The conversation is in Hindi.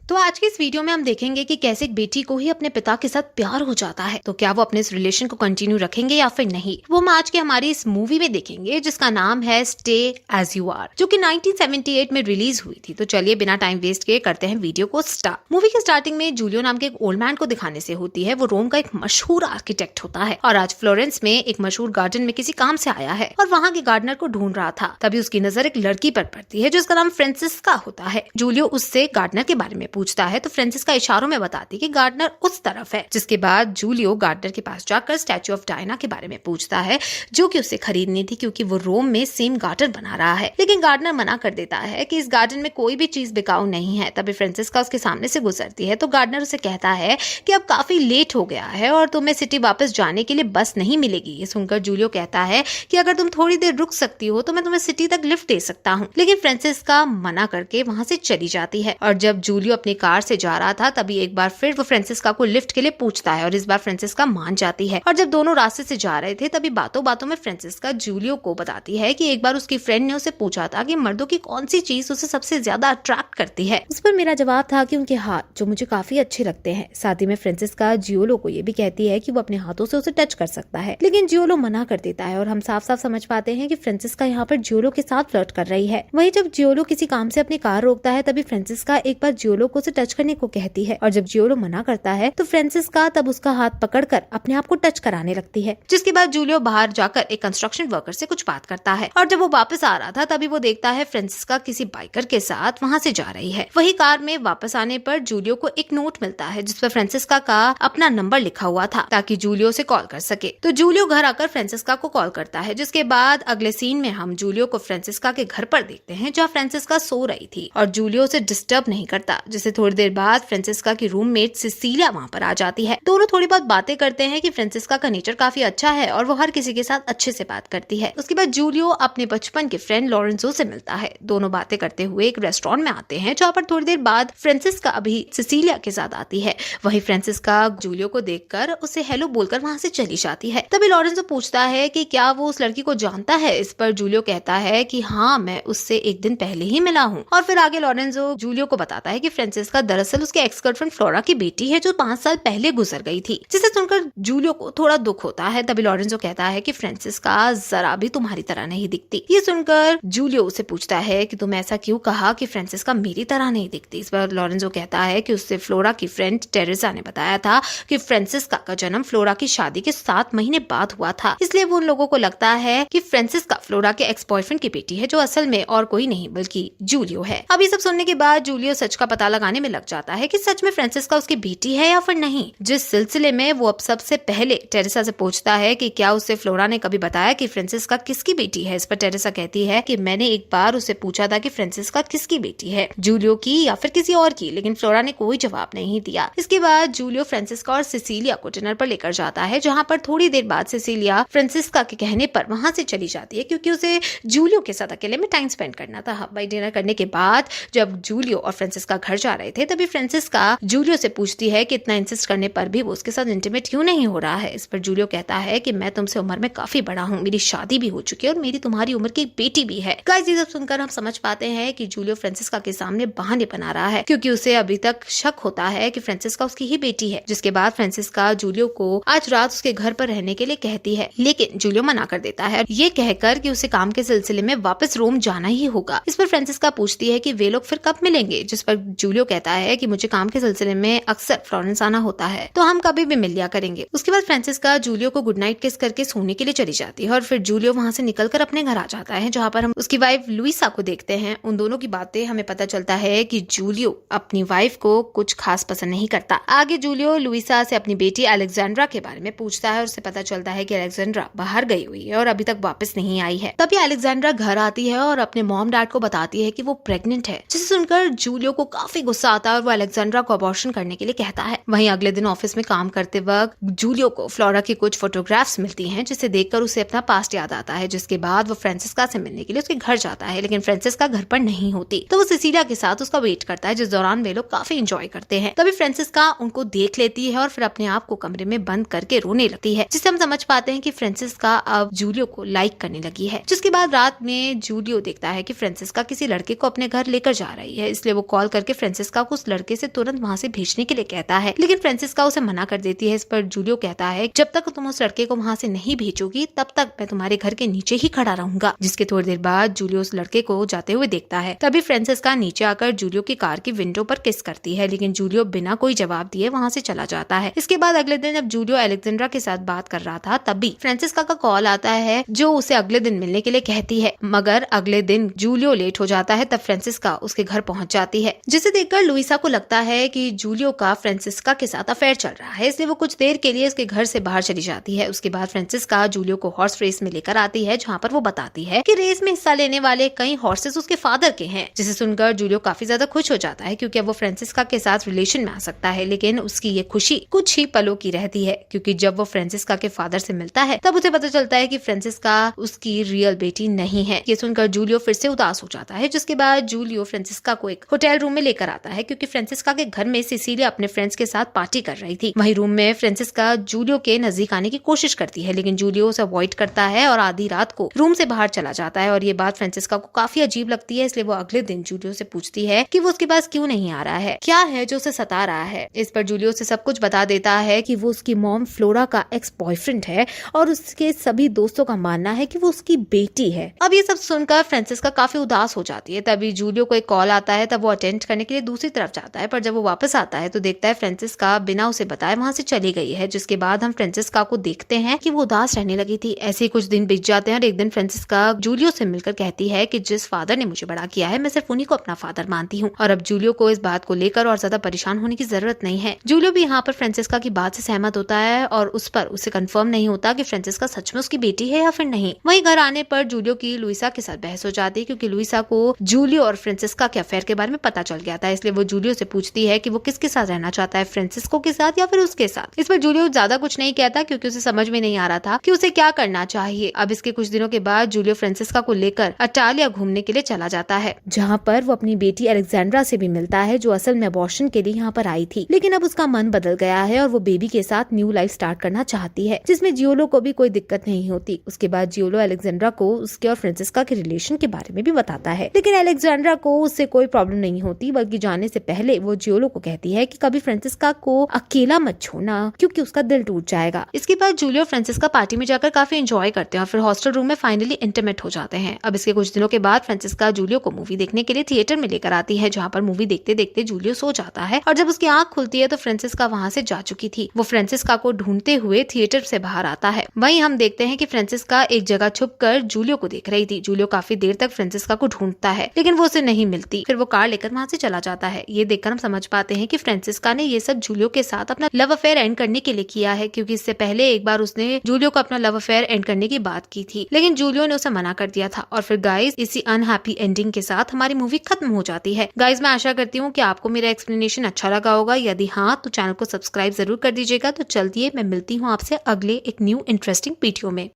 तो आज की इस वीडियो में हम देखेंगे कि कैसे एक बेटी को ही अपने पिता के साथ प्यार हो जाता है, तो क्या वो अपने इस रिलेशन को कंटिन्यू रखेंगे या फिर नहीं, वो हम आज की हमारी इस मूवी में देखेंगे जिसका नाम है स्टे एज यू आर, जो कि 1978 में रिलीज हुई थी। तो चलिए बिना टाइम वेस्ट किए करते हैं वीडियो को स्टार्ट। मूवी के स्टार्टिंग में जूलियो नाम के एक ओल्ड मैन को दिखाने से होती है। वो रोम का एक मशहूर आर्किटेक्ट होता है और आज फ्लोरेंस में एक मशहूर गार्डन में किसी काम से आया है और वहाँ के गार्डनर को ढूंढ रहा था। तभी उसकी नजर एक लड़की पर पड़ती है जिसका नाम फ्रांसिस्का होता है। जूलियो उससे गार्डनर के बारे में पूछता है तो फ्रांसिस्का इशारों में बताती कि गार्डनर उस तरफ है। जिसके बाद जूलियो गार्डनर के पास जाकर स्टैचू ऑफ डायना के बारे में पूछता है जो कि उसे खरीदनी थी क्योंकि वो रोम में सेम गार्डन बना रहा है। लेकिन गार्डनर मना कर देता है कि इस गार्डन में कोई भी चीज बिकाऊ नहीं है। तभी फ्रांसिस्का उसके सामने से गुजरती है तो गार्डनर उसे कहता है कि अब काफी लेट हो गया है और तुम्हें सिटी वापस जाने के लिए बस नहीं मिलेगी। ये सुनकर जूलियो कहता है कि अगर तुम थोड़ी देर रुक सकती हो तो मैं तुम्हें सिटी तक लिफ्ट दे सकता हूँ। लेकिन फ्रांसिस्का मना करके वहां से चली जाती है और जब जूलियो अपनी कार से जा रहा था तभी एक बार फिर वो फ्रांसिस्का को लिफ्ट के लिए पूछता है और इस बार फ्रांसिस्का मान जाती है। और जब दोनों रास्ते से जा रहे थे तभी बातों बातों में फ्रांसिस्का जूलियो को बताती है कि एक बार उसकी फ्रेंड ने उसे पूछा था कि मर्दों की कौन सी चीज उसे सबसे ज्यादा अट्रैक्ट करती है। उस पर मेरा जवाब था कि उनके हाथ, जो मुझे काफी अच्छे लगते हैं। साथ ही में फ्रांसिस्का जियोलो को ये भी कहती है कि वो अपने हाथों से उसे टच कर सकता है, लेकिन जियोलो मना कर देता है और हम साफ साफ समझ पाते हैं कि फ्रांसिस्का यहाँ पर जियोलो के साथ फ्लर्ट कर रही है। वहीं जब जियोलो किसी काम से अपनी कार रोकता है तभी फ्रांसिस्का एक बार जियोलो को उसे टच करने को कहती है और जब जियोलो मना करता है तो फ्रांसिस्का तब उसका हाथ पकड़कर अपने आप को टच कराने लगती है। जिसके बाद जूलियो बाहर जाकर एक कंस्ट्रक्शन वर्कर से कुछ बात करता है और जब वो वापस आ रहा था तभी वो देखता है फ्रांसिस्का किसी बाइकर के साथ वहां से जा रही है। वही कार में वापस आने पर जूलियो को एक नोट मिलता है जिस पर फ्रांसिस्का का अपना नंबर लिखा हुआ था ताकि जूलियो से कॉल कर सके। तो जूलियो घर आकर फ्रांसिस्का को कॉल करता है। जिसके बाद अगले सीन में हम जूलियो को फ्रांसिस्का के घर पर देखते हैं जहाँ फ्रांसिस्का सो रही थी और जूलियो उसे डिस्टर्ब नहीं करता। जिससे थोड़ी देर बाद फ्रांसिस्का की रूममेट सिसिलिया वहाँ पर आ जाती है। दोनों थोड़ी बहुत बातें करते हैं कि फ्रांसिस्का का नेचर काफी अच्छा है और वो हर किसी के साथ अच्छे से बात करती है। उसके बाद जूलियो अपने बचपन के फ्रेंड लॉरेंजो से मिलता है। दोनों बातें करते हुए एक रेस्टोरेंट में आते हैं जहाँ पर थोड़ी देर बाद फ्रांसिस्का अभी सिसिलिया के साथ आती है। वही फ्रांसिस्का जूलियो को देखकर उसे हेलो बोलकर वहाँ से चली जाती है। तभी लॉरेंजो पूछता है कि क्या वो उस लड़की को जानता है। इस पर जूलियो कहता है कि हाँ, मैं उससे एक दिन पहले ही मिला हूँ। और फिर आगे लॉरेंजो जूलियो को बताता है कि फ्रांसिस्का दरअसल उसके एक्स गर्लफ्रेंड फ्लोरा की बेटी है जो 5 साल पहले गुजर गई थी। जिसे सुनकर जूलियो को थोड़ा दुख होता है। तभी लॉरेंजो कहता है कि फ्रांसिस्का जरा भी तुम्हारी तरह नहीं दिखती। ये सुनकर जूलियो उसे पूछता है कि तुम ऐसा क्यों कहा कि फ्रांसिस्का मेरी तरह नहीं दिखती। इस पर लॉरेंजो कहता है कि उससे फ्लोरा की फ्रेंड टेरेसा ने बताया था कि फ्रांसिस्का का जन्म फ्लोरा की शादी के 7 महीने बाद हुआ था, इसलिए वो उन लोगों को लगता है कि फ्रांसिस्का फ्लोरा के एक्स बॉयफ्रेंड की बेटी है जो असल में और कोई नहीं बल्कि जूलियो है। अब ये सब सुनने के बाद जूलियो सच का पता लगाने में लग जाता है कि सच में फ्रांसिस्का उसकी बेटी है या फिर नहीं। जिस सिलसिले में वो अब सबसे पहले टेरेसा से पूछता है कि क्या उससे फ्लोरा ने कभी बताया कि फ्रांसिस्का किसकी बेटी है। इस पर टेरेसा कहती है कि मैंने एक बार उसे पूछा था कि फ्रांसिस्का किसकी बेटी है, जूलियो की या फिर किसी और की, लेकिन फ्लोरा ने कोई जवाब नहीं दिया। इसके बाद जूलियो फ्रांसिस्का और सिसिलिया को डिनर पर लेकर जाता है जहाँ पर थोड़ी देर बाद सिसिलिया फ्रांसिस्का के कहने पर वहां से चली जाती है क्योंकि उसे जूलियो के साथ अकेले में टाइम स्पेंड करना था। भाई डिनर करने के बाद जब जूलियो और फ्रांसिस्का घर जा रहे थे तभी फ्रांसिस्का जूलियो से पूछती है कि इतना इंसिस्ट करने पर भी वो उसके साथ इंटीमेट क्यों नहीं हो रहा है। इस पर जूलियो कहता है कि मैं तुमसे उम्र में काफी बड़ा हूँ, मेरी शादी भी हो चुकी है और मेरी तुम्हारी उम्र की एक बेटी भी है। गाइस, ये सब सुनकर हम समझ पाते हैं कि जूलियो फ्रांसिस्का के सामने बहाने बना रहा है क्योंकि उसे अभी तक शक होता है कि फ्रांसिस्का उसकी ही बेटी है। जिसके बाद फ्रांसिस्का जूलियो को आज रात उसके घर पर रहने के लिए कहती है, लेकिन जूलियो मना कर देता है ये कहकर कि उसे काम के सिलसिले में वापस रोम जाना ही होगा। इस पर फ्रांसिस्का पूछती है कि वे लोग फिर कब मिलेंगे। जिस पर जूलियो कहता है कि मुझे काम के सिलसिले में अक्सर फ्लोरेंस आना होता है तो हम कभी भी मिल लिया करेंगे। उसके बाद फ्रांसिस्का जूलियो को गुड नाइट किस करके सोने के लिए चली जाती है और फिर जूलियो वहां से निकलकर अपने घर आ जाता है जहाँ पर हम उसकी वाइफ लुइसा को देखते हैं। उन दोनों की बातें हमें पता चलता है कि जूलियो अपनी वाइफ को कुछ खास पसंद नहीं करता। आगे जूलियो लुइसा से अपनी बेटी अलेक्जेंड्रा के बारे में पूछता है और उसे पता चलता है कि अलेक्जेंड्रा बाहर गई हुई है और अभी तक वापस नहीं आई है। तभी अलेक्जेंड्रा घर आती है और अपने मॉम डैड को बताती है कि वो प्रेग्नेंट है। जिसे सुनकर जूलियो को काफी गुस्सा आता है और वो अलेक्जेंड्रा को अबॉर्शन करने के लिए कहता है। वहीं अगले दिन ऑफिस में काम करते वक्त जूलियो को फ्लोरा की कुछ फोटोग्राफ्स मिलती हैं जिसे देखकर उसे अपना पास्ट याद आता है। जिसके बाद वो फ्रांसिस्का से मिलने के लिए उसके घर जाता है, लेकिन फ्रांसिस्का घर पर नहीं होती तो वो सिसिलिया के साथ उसका वेट करता है, जिस दौरान वे लोग काफी एंजॉय करते हैं। तभी फ्रांसिस्का उनको देख लेती है और फिर अपने आप को कमरे में बंद करके रोने लगती है, जिससे हम समझ पाते हैं कि फ्रांसिस्का अब जूलियो को लाइक करने लगी है। जिसके बाद रात में जूलियो देखता है कि फ्रांसिस्का किसी लड़के को अपने घर लेकर जा रही है, इसलिए वो कॉल करके फ्रांसिस्का फ्रांसिस्का को उस लड़के से तुरंत वहाँ से भेजने के लिए कहता है, लेकिन फ्रांसिस्का उसे मना कर देती है। इस पर जूलियो कहता है जब तक तुम उस लड़के को वहाँ से नहीं भेजोगी तब तक मैं तुम्हारे घर के नीचे ही खड़ा रहूंगा। जिसके थोड़ी देर बाद जूलियो उस लड़के को जाते हुए देखता है। तभी फ्रांसिस्का नीचे आकर जूलियो की कार की विंडो पर किस करती है, लेकिन जूलियो बिना कोई जवाब दिए वहाँ से चला जाता है। इसके बाद अगले दिन जब जूलियो अलेक्जेंड्रा के साथ बात कर रहा था तभी फ्रांसिस्का का कॉल आता है जो उसे अगले दिन मिलने के लिए कहती है, मगर अगले दिन जूलियो लेट हो जाता है। तब फ्रांसिस्का उसके घर पहुंच जाती है, जिसे देखकर लुइसा को लगता है कि जूलियो का फ्रांसिस्का के साथ अफेयर चल रहा है, इसलिए वो कुछ देर के लिए उसके घर से बाहर चली जाती है। उसके बाद फ्रांसिस्का जूलियो को हॉर्स रेस में लेकर आती है, जहाँ पर वो बताती है कि रेस में हिस्सा लेने वाले कई हॉर्सेस उसके फादर के हैं, जिसे सुनकर जूलियो काफी ज्यादा खुश हो जाता है क्योंकि अब वो फ्रांसिस्का के साथ रिलेशन में आ सकता है। लेकिन उसकी ये खुशी कुछ ही पलों की रहती है, क्योंकि जब वो फ्रांसिस्का के फादर से मिलता है तब उसे पता चलता है कि फ्रांसिस्का उसकी रियल बेटी नहीं है। ये सुनकर जूलियो फिर से उदास हो जाता है, जिसके बाद जूलियो फ्रांसिस्का को एक होटल रूम में लेकर आता है, क्योंकि फ्रांसिस्का के घर में सिसिलिया अपने फ्रेंड्स के साथ पार्टी कर रही थी। वही रूम में फ्रांसिस्का जूलियो के नजदीक आने की कोशिश करती है, लेकिन जूलियो उसे अवॉइड करता है और आधी रात को रूम से बाहर चला जाता है। और ये बात फ्रांसिस्का को काफी अजीब लगती है, इसलिए वो अगले दिन जूलियो से पूछती है कि वो उसके पास क्यों नहीं आ रहा है, क्या है जो उसे सता रहा है। इस पर जूलियो से सब कुछ बता देता है कि वो उसकी मॉम फ्लोरा का एक्स बॉयफ्रेंड है और उसके सभी दोस्तों का मानना है कि वो उसकी बेटी है। अब ये सब सुनकर फ्रांसिस्का काफी उदास हो जाती है। तभी जूलियो को एक कॉल आता है, तब वो अटेंड करने के लिए दूसरी तरफ जाता है, पर जब वो वापस आता है तो देखता है फ्रांसिस्का बिना उसे बताए वहां से चली गई है। जिसके बाद हम फ्रांसिस्का को देखते हैं कि वो उदास रहने लगी थी। ऐसे ही कुछ दिन बीत जाते हैं और एक दिन फ्रांसिस्का जूलियो से मिलकर कहती है कि जिस फादर ने मुझे बड़ा किया है मैं सिर्फ उन्हीं को अपना फादर मानती हूँ, और अब जूलियो को इस बात को लेकर और ज्यादा परेशान होने की जरूरत नहीं है। जूलियो भी यहाँ पर फ्रांसिस्का की बात से सहमत होता है और उस पर उसे कंफर्म नहीं होता कि फ्रांसिस्का सच में उसकी बेटी है या फिर नहीं। वहीं घर आने पर जूलियो की लुइसा के साथ बहस हो जाती है, क्योंकि लुइसा को जूलियो और फ्रांसिस्का के अफेयर के बारे में पता चल गया था। इसलिए वो जूलियो से पूछती है कि वो किसके साथ रहना चाहता है, फ्रांसिस्को के साथ या फिर उसके साथ। इस पर जूलियो ज्यादा कुछ नहीं कहता, क्योंकि उसे समझ में नहीं आ रहा था कि उसे क्या करना चाहिए। अब इसके कुछ दिनों के बाद जूलियो फ्रांसिस्का को लेकर इटालिया घूमने के लिए चला जाता है, जहाँ पर वो अपनी बेटी अलेक्जेंड्रा से भी मिलता है, जो असल में अबॉर्शन के लिए यहाँ पर आई थी। लेकिन अब उसका मन बदल गया है और वो बेबी के साथ न्यू लाइफ स्टार्ट करना चाहती है, जिसमें जियोलो को भी कोई दिक्कत नहीं होती। उसके बाद जियोलो अलेक्जेंड्रा को उसके और फ्रांसिस्का के रिलेशन के बारे में भी बताता है, लेकिन अलेक्जेंड्रा को उससे कोई प्रॉब्लम नहीं होती, बल्कि जाने से पहले वो जियोलो को कहती है कि कभी फ्रांसिस्का को अकेला मत छोड़ना, क्योंकि उसका दिल टूट जाएगा। इसके बाद जूलियो फ्रांसिस्का पार्टी में जाकर काफी एंजॉय करते हैं और फिर हॉस्टल रूम में फाइनली इंटीमेट हो जाते हैं। अब इसके कुछ दिनों के बाद फ्रांसिस्का जूलियो को मूवी देखने के लिए थिएटर में लेकर आती है, जहाँ पर मूवी देखते देखते जूलियो सो जाता है और जब उसकी आंख खुलती है तो फ्रांसिस्का वहाँ से जा चुकी थी। वो फ्रांसिस्का को ढूंढते हुए थिएटर से बाहर आता है। वहीं हम देखते हैं कि फ्रांसिस्का एक जगह छुपकर जूलियो को देख रही थी। जूलियो काफी देर तक फ्रांसिस्का को ढूंढता है, लेकिन वो उसे नहीं मिलती। फिर वो कार लेकर वहाँ से चला जाता है। ये देखकर हम समझ पाते हैं कि फ्रांसिस्का ने ये सब जूलियो के साथ अपना लव अफेयर एंड करने के लिए किया है, क्योंकि इससे पहले एक बार उसने जूलियो को अपना लव अफेयर एंड करने की बात की थी, लेकिन जूलियो ने उसे मना कर दिया था। और फिर गाइस, इसी अनहैप्पी एंडिंग के साथ हमारी मूवी खत्म हो जाती है। गाइस, मैं आशा करती हूँ कि आपको मेरा एक्सप्लेनेशन अच्छा लगा होगा। यदि हाँ, तो चैनल को सब्सक्राइब जरूर कर दीजिएगा। तो चलिए, मैं मिलती हूँ आपसे अगले एक न्यू इंटरेस्टिंग वीडियो में।